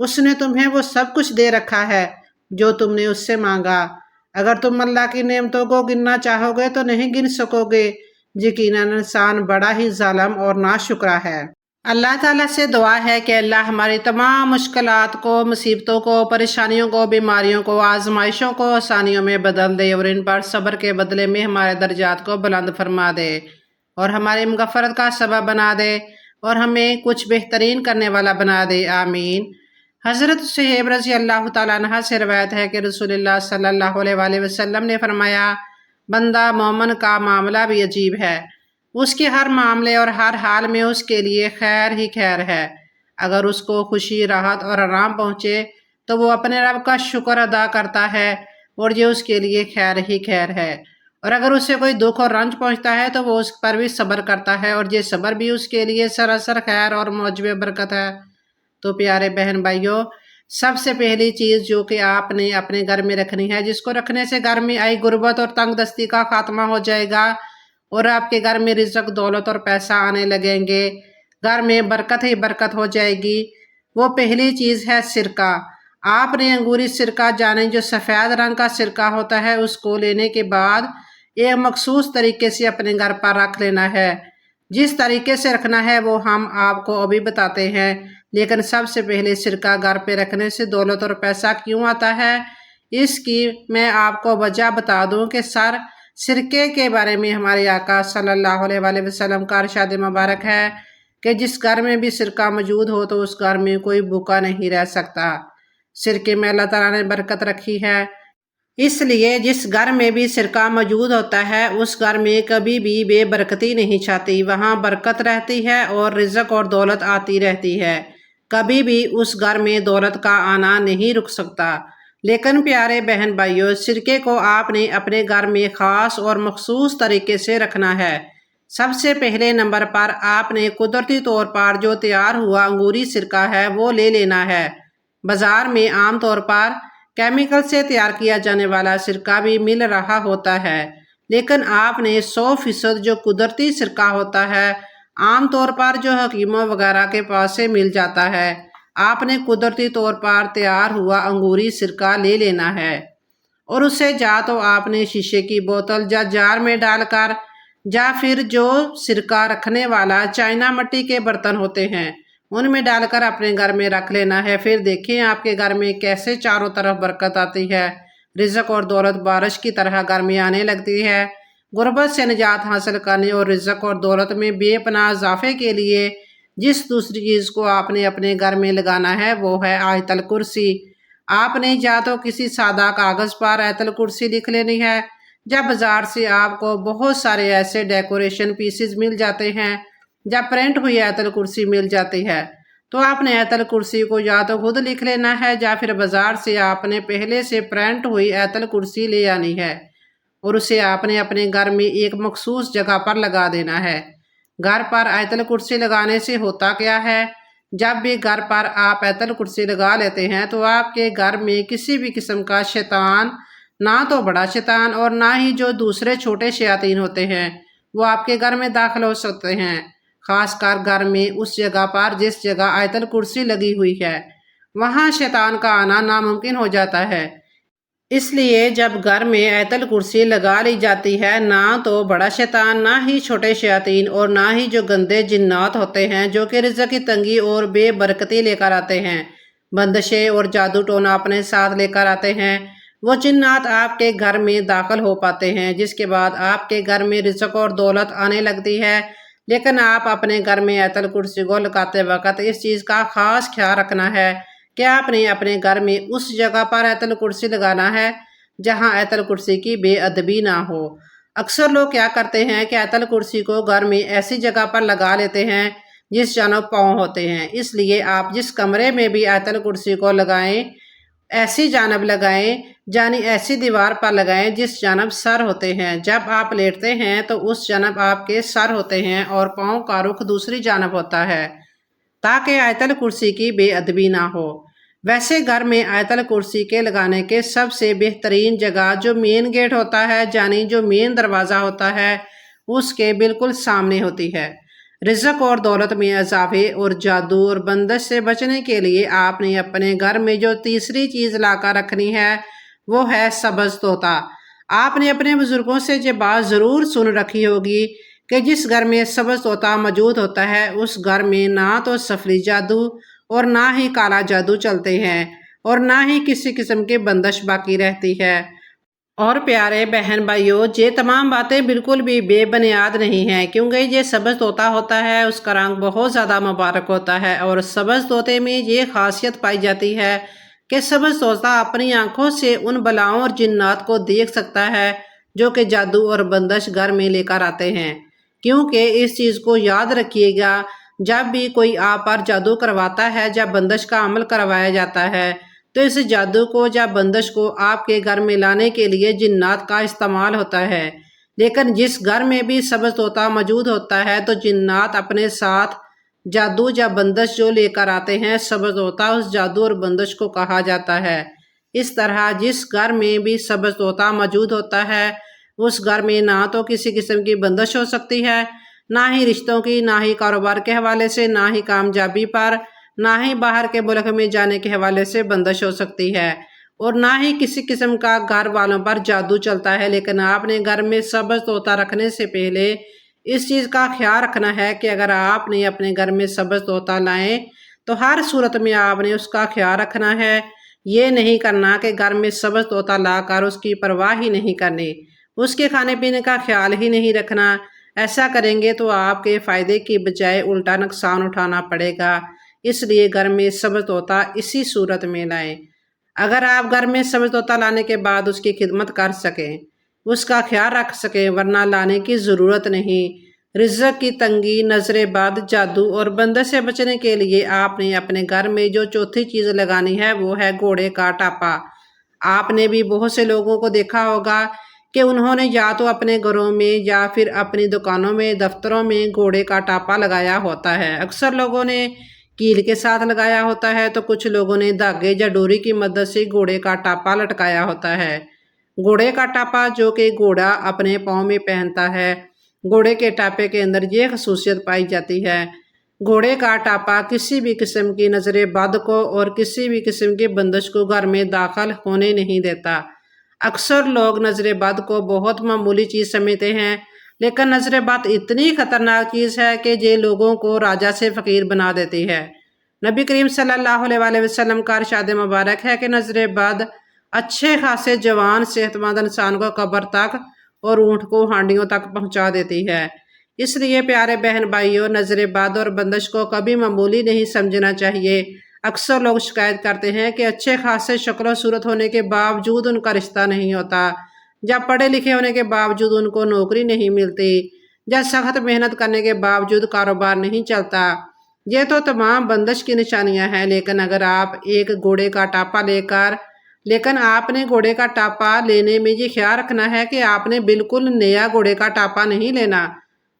اس نے تمہیں وہ سب کچھ دے رکھا ہے جو تم نے اس سے مانگا۔ اگر تم اللہ کی نعمتوں کو گننا چاہو گے تو نہیں گن سکو گے۔ یقیناً انسان بڑا ہی ظالم اور ناشکرا ہے۔ اللہ تعالیٰ سے دعا ہے کہ اللہ ہماری تمام مشکلات کو، مصیبتوں کو، پریشانیوں کو، بیماریوں کو، آزمائشوں کو آسانیوں میں بدل دے اور ان پر صبر کے بدلے میں ہمارے درجات کو بلند فرما دے اور ہماری مغفرت کا سبب بنا دے اور ہمیں کچھ بہترین کرنے والا بنا دے، آمین۔ حضرت صہیب رضی اللہ تعالیٰ عنہ سے روایت ہے کہ رسول اللہ صلی اللہ علیہ وآلہ وسلم نے فرمایا، بندہ مومن کا معاملہ بھی عجیب ہے، اس کے ہر معاملے اور ہر حال میں اس کے لیے خیر ہی خیر ہے۔ اگر اس کو خوشی، راحت اور آرام پہنچے تو وہ اپنے رب کا شکر ادا کرتا ہے اور یہ اس کے لیے خیر ہی خیر ہے، اور اگر اسے کوئی دکھ اور رنج پہنچتا ہے تو وہ اس پر بھی صبر کرتا ہے اور یہ صبر بھی اس کے لیے سراسر خیر اور موجب برکت ہے۔ تو پیارے بہن بھائیوں، سب سے پہلی چیز جو کہ آپ نے اپنے گھر میں رکھنی ہے، جس کو رکھنے سے گھر میں آئی غربت اور تنگ دستی کا خاتمہ ہو جائے گا اور آپ کے گھر میں رزق، دولت اور پیسہ آنے لگیں گے، گھر میں برکت ہی برکت ہو جائے گی، وہ پہلی چیز ہے سرکہ۔ آپ نے انگوری سرکہ جانے جو سفید رنگ کا سرکہ ہوتا ہے، اس کو لینے کے بعد ایک مخصوص طریقے سے اپنے گھر پر رکھ لینا ہے۔ جس طریقے سے رکھنا ہے وہ ہم آپ کو ابھی بتاتے ہیں، لیکن سب سے پہلے سرکہ گھر پہ رکھنے سے دولت اور پیسہ کیوں آتا ہے، اس کی میں آپ کو وجہ بتا دوں کہ سرکے کے بارے میں ہمارے آقا صلی اللہ علیہ وآلہ وسلم کا ارشاد مبارک ہے کہ جس گھر میں بھی سرکہ موجود ہو تو اس گھر میں کوئی بھوکا نہیں رہ سکتا۔ سرکے میں اللہ تعالیٰ نے برکت رکھی ہے، اس لیے جس گھر میں بھی سرکہ موجود ہوتا ہے اس گھر میں کبھی بھی بے برکتی نہیں چھاتی، وہاں برکت رہتی ہے اور رزق اور دولت آتی رہتی ہے، کبھی بھی اس گھر میں دولت کا آنا نہیں رک سکتا۔ لیکن پیارے بہن بھائیوں، سرکے کو آپ نے اپنے گھر میں خاص اور مخصوص طریقے سے رکھنا ہے۔ سب سے پہلے نمبر پر آپ نے قدرتی طور پر جو تیار ہوا انگوری سرکہ ہے وہ لے لینا ہے۔ بازار میں عام طور پر کیمیکل سے تیار کیا جانے والا سرکہ بھی مل رہا ہوتا ہے، لیکن آپ نے 100% جو قدرتی سرکہ ہوتا ہے، عام طور پر جو حکیموں وغیرہ کے پاس سے مل جاتا ہے، آپ نے قدرتی طور پر تیار ہوا انگوری سرکہ لے لینا ہے اور اسے یا تو آپ نے شیشے کی بوتل یا جار میں ڈال کر، یا پھر جو سرکہ رکھنے والا چائنا مٹی کے برتن ہوتے ہیں ان میں ڈال کر اپنے گھر میں رکھ لینا ہے۔ پھر دیکھیں آپ کے گھر میں کیسے چاروں طرف برکت آتی ہے، رزق اور دولت بارش کی طرح گھر میں آنے لگتی ہے۔ غربت سے نجات حاصل کرنے اور رزق اور دولت میں بے پناہ اضافے کے لیے جس دوسری چیز کو آپ نے اپنے گھر میں لگانا ہے وہ ہے آیت الکرسی۔ آپ نے یا تو کسی سادہ کاغذ پر آیت الکرسی لکھ لینی ہے، جب بازار سے آپ کو بہت سارے ایسے ڈیکوریشن پیسز مل جاتے ہیں، جب پرنٹ ہوئی آیت الکرسی مل جاتی ہے تو آپ نے آیت الکرسی کو یا تو خود لکھ لینا ہے یا پھر بازار سے آپ نے پہلے سے پرنٹ ہوئی آیت الکرسی لے آنی ہے اور اسے آپ نے اپنے گھر میں ایک مخصوص جگہ پر لگا دینا ہے۔ گھر پر آیت الکرسی لگانے سے ہوتا کیا ہے، جب بھی گھر پر آپ آیت الکرسی لگا لیتے ہیں تو آپ کے گھر میں کسی بھی قسم کا شیطان، نہ تو بڑا شیطان اور نہ ہی جو دوسرے چھوٹے شیاطین ہوتے ہیں، وہ آپ کے گھر میں داخل ہو سکتے ہیں۔ خاص کر گھر میں اس جگہ پر جس جگہ آیت الکرسی لگی ہوئی ہے وہاں شیطان کا آنا ناممکن ہو جاتا ہے۔ اس لیے جب گھر میں آیت الکرسی لگا لی جاتی ہے، نہ تو بڑا شیطان، نہ ہی چھوٹے شیاطین اور نہ ہی جو گندے جنات ہوتے ہیں جو کہ رزق کی تنگی اور بے برکتی لے کر آتے ہیں، بندشیں اور جادو ٹونا اپنے ساتھ لے کر آتے ہیں، وہ جنات آپ کے گھر میں داخل ہو پاتے ہیں، جس کے بعد آپ کے گھر میں رزق اور دولت آنے لگتی ہے۔ لیکن آپ اپنے گھر میں آیت الکرسی کو لگاتے وقت اس چیز کا خاص خیال رکھنا ہے کہ آپ نے اپنے گھر میں اس جگہ پر آیت الکرسی لگانا ہے جہاں آیت الکرسی کی بے ادبی نہ ہو۔ اکثر لوگ کیا کرتے ہیں کہ آیت الکرسی کو گھر میں ایسی جگہ پر لگا لیتے ہیں جس جانب پاؤں ہوتے ہیں، اس لیے آپ جس کمرے میں بھی آیت الکرسی کو لگائیں ایسی جانب لگائیں، یعنی ایسی دیوار پر لگائیں جس جانب سر ہوتے ہیں۔ جب آپ لیٹتے ہیں تو اس جانب آپ کے سر ہوتے ہیں اور پاؤں کا رخ دوسری جانب ہوتا ہے تاکہ آیت الکرسی کی بے ادبی نہ ہو۔ ویسے گھر میں آیت الکرسی کے لگانے کے سب سے بہترین جگہ جو مین گیٹ ہوتا ہے، یعنی جو مین دروازہ ہوتا ہے، اس کے بالکل سامنے ہوتی ہے۔ رزق اور دولت میں اضافے اور جادو اور بندش سے بچنے کے لیے آپ نے اپنے گھر میں جو تیسری چیز لا کر رکھنی ہے وہ ہے سبز طوطا۔ آپ نے اپنے بزرگوں سے یہ بات ضرور سن رکھی ہوگی کہ جس گھر میں سبز طوطا موجود ہوتا ہے اس گھر میں نہ تو سفری جادو اور نہ ہی کالا جادو چلتے ہیں اور نہ ہی کسی قسم کی بندش باقی رہتی ہے۔ اور پیارے بہن بھائیوں، یہ تمام باتیں بالکل بھی بے بنیاد نہیں ہیں، کیونکہ یہ سبز طوطا ہوتا ہے اس کا رنگ بہت زیادہ مبارک ہوتا ہے، اور سبز طوطے میں یہ خاصیت پائی جاتی ہے کہ سبز طوطا اپنی آنکھوں سے ان بلاؤں اور جنات کو دیکھ سکتا ہے جو کہ جادو اور بندش گھر میں لے کر آتے ہیں۔ کیونکہ اس چیز کو یاد رکھیے گا، جب بھی کوئی آپ پر جادو کرواتا ہے یا بندش کا عمل کروایا جاتا ہے تو اس جادو کو یا بندش کو آپ کے گھر میں لانے کے لیے جنات کا استعمال ہوتا ہے، لیکن جس گھر میں بھی سبز طوطا موجود ہوتا ہے تو جنات اپنے ساتھ جادو یا بندش جو لے کر آتے ہیں سبز طوطا اس جادو اور بندش کو کہا جاتا ہے۔ اس طرح جس گھر میں بھی سبز طوطا موجود ہوتا ہے اس گھر میں نہ تو کسی قسم کی بندش ہو سکتی ہے، نہ ہی رشتوں کی، نہ ہی کاروبار کے حوالے سے، نہ ہی کامیابی پر، نہ ہی باہر کے ملک میں جانے کے حوالے سے بندش ہو سکتی ہے، اور نہ ہی کسی قسم کا گھر والوں پر جادو چلتا ہے۔ لیکن آپ نے گھر میں سبز طوطا رکھنے سے پہلے اس چیز کا خیال رکھنا ہے کہ اگر آپ نے اپنے گھر میں سبز طوطا لائیں تو ہر صورت میں آپ نے اس کا خیال رکھنا ہے، یہ نہیں کرنا کہ گھر میں سبز طوطا لا کر اس کی پرواہ ہی نہیں کرنی، اس کے کھانے پینے کا خیال ہی نہیں رکھنا۔ ایسا کریں گے تو آپ کے فائدے کی بجائے الٹا نقصان اٹھانا پڑے گا۔ اس لیے گھر میں سبز طوطا اسی صورت میں لائیں اگر آپ گھر میں سبز طوطا لانے کے بعد اس کی خدمت کر سکیں، اس کا خیال رکھ سکیں، ورنہ لانے کی ضرورت نہیں۔ رزق کی تنگی، نظر بد، جادو اور بندش سے بچنے کے لیے آپ نے اپنے گھر میں جو چوتھی چیز لگانی ہے وہ ہے گھوڑے کا ٹاپا۔ آپ نے بھی بہت سے لوگوں کو دیکھا ہوگا کہ انہوں نے یا تو اپنے گھروں میں یا پھر اپنی دکانوں میں، دفتروں میں گھوڑے کا ٹاپا لگایا ہوتا ہے۔ اکثر لوگوں نے کیل کے ساتھ لگایا ہوتا ہے تو کچھ لوگوں نے دھاگے یا ڈوری کی مدد سے گھوڑے کا ٹاپا لٹکایا ہوتا ہے۔ گھوڑے کا ٹاپا جو کہ گھوڑا اپنے پاؤں میں پہنتا ہے، گھوڑے کے ٹاپے کے اندر یہ خصوصیت پائی جاتی ہے، گھوڑے کا ٹاپا کسی بھی قسم کی نظر بد کو اور کسی بھی قسم کی بندش کو گھر میں داخل ہونے نہیں دیتا۔ اکثر لوگ نظر بد کو بہت معمولی چیز سمجھتے ہیں، لیکن نظر بد اتنی خطرناک چیز ہے کہ یہ لوگوں کو راجا سے فقیر بنا دیتی ہے۔ نبی کریم صلی اللہ علیہ وآلہ وسلم کا ارشاد مبارک ہے کہ نظر بد اچھے خاصے جوان صحت مند انسان کو قبر تک اور اونٹ کو ہانڈیوں تک پہنچا دیتی ہے۔ اس لیے پیارے بہن بھائیوں، نظر بد اور بندش کو کبھی معمولی نہیں سمجھنا چاہیے۔ اکثر لوگ شکایت کرتے ہیں کہ اچھے خاصے شکل و صورت ہونے کے باوجود ان کا رشتہ نہیں ہوتا، یا پڑھے لکھے ہونے کے باوجود ان کو نوکری نہیں ملتی، یا سخت محنت کرنے کے باوجود کاروبار نہیں چلتا۔ یہ تو تمام بندش کی نشانیاں ہیں، لیکن اگر آپ ایک گھوڑے کا ٹاپا لیکن آپ نے گھوڑے کا ٹاپا لینے میں یہ خیال رکھنا ہے کہ آپ نے بالکل نیا گھوڑے کا ٹاپا نہیں لینا،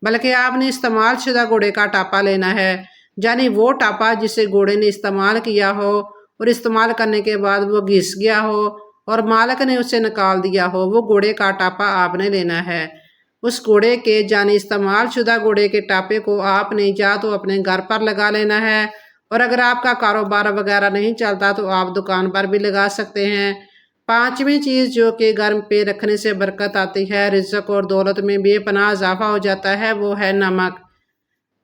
بلکہ آپ نے استعمال شدہ گھوڑے کا ٹاپا لینا ہے، یعنی وہ ٹاپا جسے گھوڑے نے استعمال کیا ہو اور استعمال کرنے کے بعد وہ گھس گیا ہو اور مالک نے اسے نکال دیا ہو، وہ گھوڑے کا ٹاپا آپ نے لینا ہے۔ اس گھوڑے کے یعنی استعمال شدہ گھوڑے کے ٹاپے کو آپ نے یا تو اپنے گھر پر لگا لینا ہے، اور اگر آپ کا کاروبار وغیرہ نہیں چلتا تو آپ دکان پر بھی لگا سکتے ہیں۔ پانچویں چیز جو کہ گھر پہ رکھنے سے برکت آتی ہے، رزق اور دولت میں بے پناہ اضافہ ہو جاتا ہے، وہ ہے نمک۔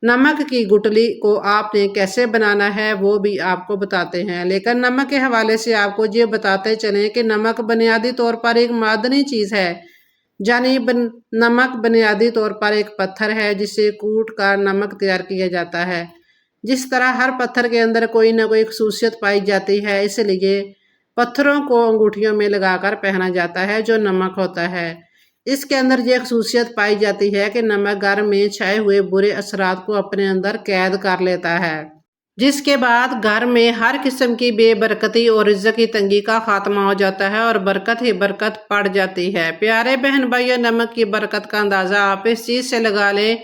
نمک کی گٹلی کو آپ نے کیسے بنانا ہے وہ بھی آپ کو بتاتے ہیں، لیکن نمک کے حوالے سے آپ کو یہ بتاتے چلیں کہ نمک بنیادی طور پر ایک معدنی چیز ہے، یعنی نمک بنیادی طور پر ایک پتھر ہے جسے کوٹ کر نمک تیار کیا جاتا ہے۔ جس طرح ہر پتھر کے اندر کوئی نہ کوئی خصوصیت پائی جاتی ہے، اس لیے پتھروں کو انگوٹھیوں میں لگا کر پہنا جاتا ہے جو نمک ہوتا ہے۔ اس کے اندر یہ خصوصیت پائی جاتی ہے کہ نمک گھر میں چھائے ہوئے برے اثرات کو اپنے اندر قید کر لیتا ہے، جس کے بعد گھر میں ہر قسم کی بے برکتی اور رزق کی تنگی کا خاتمہ ہو جاتا ہے اور برکت ہی برکت پڑ جاتی ہے۔ پیارے بہن بھائیوں، نمک کی برکت کا اندازہ آپ اس چیز سے لگا لیں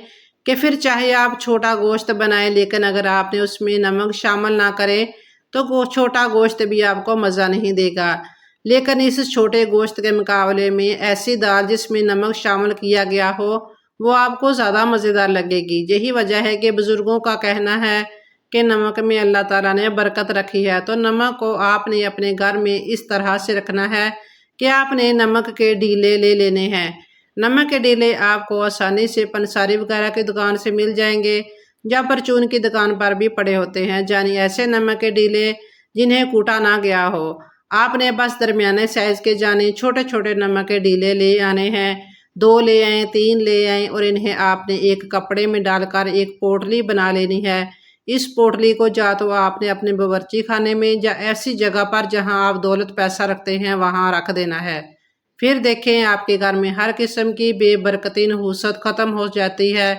کہ پھر چاہے آپ چھوٹا گوشت بنائیں، لیکن اگر آپ نے اس میں نمک شامل نہ کریں تو چھوٹا گوشت بھی آپ کو مزہ نہیں دے گا، لیکن اس چھوٹے گوشت کے مقابلے میں ایسی دال جس میں نمک شامل کیا گیا ہو وہ آپ کو زیادہ مزیدار لگے گی۔ یہی وجہ ہے کہ بزرگوں کا کہنا ہے کہ نمک میں اللہ تعالیٰ نے برکت رکھی ہے۔ تو نمک کو آپ نے اپنے گھر میں اس طرح سے رکھنا ہے کہ آپ نے نمک کے ڈیلے لے لینے ہیں۔ نمک کے ڈیلے آپ کو آسانی سے پنساری وغیرہ کی دکان سے مل جائیں گے یا پرچون کی دکان پر بھی پڑے ہوتے ہیں، یعنی ایسے نمک کے ڈیلے جنہیں کوٹا نہ گیا ہو۔ آپ نے بس درمیانے سائز کے جانے چھوٹے چھوٹے نمک کے ڈیلے لے آنے ہیں، 2 لے آئیں، 3 لے آئیں، اور انہیں آپ نے ایک کپڑے میں ڈال کر ایک پوٹلی بنا لینی ہے۔ اس پوٹلی کو یا تو آپ نے اپنے باورچی خانے میں یا ایسی جگہ پر جہاں آپ دولت پیسہ رکھتے ہیں وہاں رکھ دینا ہے۔ پھر دیکھیں آپ کے گھر میں ہر قسم کی بے برکتی نحوست ختم ہو جاتی ہے،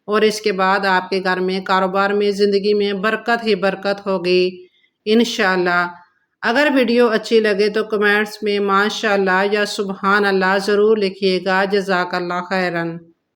اور اس کے بعد آپ کے گھر میں کاروبار میں زندگی میں برکت ہی برکت ہوگی انشاءاللہ۔ اگر ویڈیو اچھی لگے تو کمنٹس میں ماشاءاللہ یا سبحان اللہ ضرور لکھیے گا۔ جزاک اللہ خیراً۔